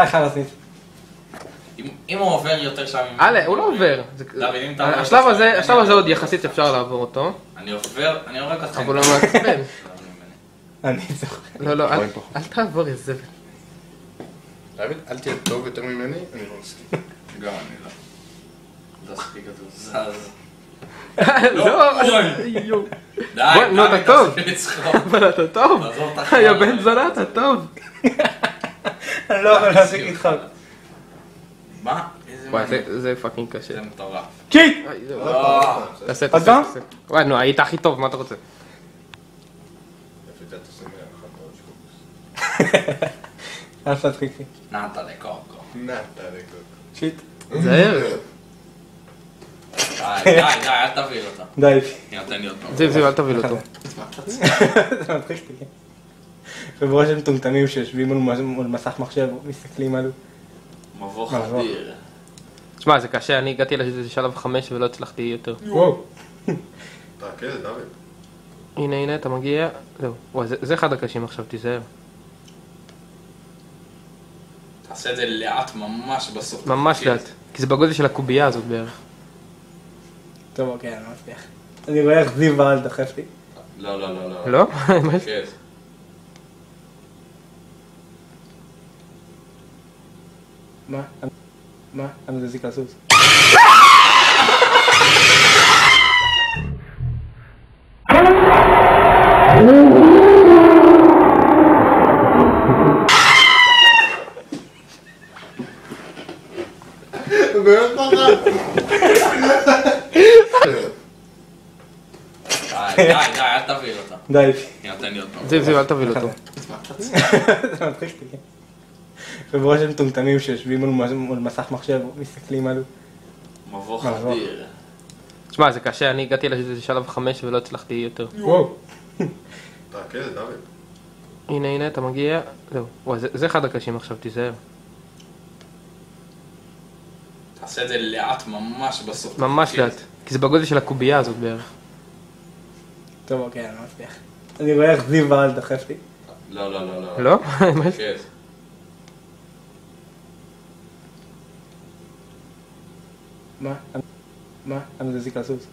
חלאסניס. אם הוא עובר יותר שם... הוא לא עובר. דוד, אם אתה... השלב הזה עוד יחסית אפשר לעבור אותו. אני עובר, אני הורג אותך. אבל הוא לא מעצבן. אני זוכר. לא, אל תעבור איזה זבל. דוד, אל תהיה טוב יותר ממני, אני לא מסכים. גם אני לא. זה הכי כתוב, זז. לא, יואו. די, נו, אתה טוב. לצחוק. אבל אתה טוב. יא בן זונה, אתה טוב. אני לא יכול להפסיק איתך. מה? איזה וואי, מעניין. זה פאקינג קשה. זה מטורף. קיט! תעשה. עוד פעם? וואי, נו, היית הכי טוב, מה אתה רוצה? לפי זה תעשה 101 עוד שקופוס. אל תדחיקי. נעתה לקוקו. נעתה לקוקו. שיט. זהר. די, אל תביא אותה. די. היא נותן לי עוד פעם. זיו, אל תביא אותו. זה מצחיק אותי. חבר'ה של מטומטמים שיושבים מול מסך מחשב, מסתכלים עליו. מבוך אדיר. תשמע, זה קשה, אני הגעתי לשלב 5 ולא הצלחתי יותר. וואו. תעקה, דוד. הנה, אתה מגיע. זהו. וואי, זה אחד הקשים עכשיו, תיזהר. תעשה את זה לאט ממש בסוף. ממש לאט. כי זה בגודל של הקובייה הזאת בערך. טוב, אוקיי, אני לא מצליח. אני רואה איך זיו בעל דחף לי. לא. לא? כן. מה? אני מזיק לסוס. באמת פחד. די, אל תביא אותה. די. היא נותן לי עוד פעם. זיו, אל תביא אותו. זה מצחיק אותי. חבר'ה של מטומטמים שיושבים מול מסך מחשב, מסתכלים עליו. מבוך אדיר. תשמע, זה קשה, אני הגעתי לשלב 5 ולא הצלחתי יותר. וואו. תעקה, דוד. הנה, אתה מגיע. זהו. וואי, זה אחד הקשים עכשיו, תיזהר. תעשה את זה לאט ממש בסוף. ממש לאט. כי זה בגודל של הקובייה הזאת בערך. טוב, אוקיי, אני לא מצליח. אני רואה איך זיו בעל דחף לי. לא. לא? כן. מה? אני מזיק לסוס.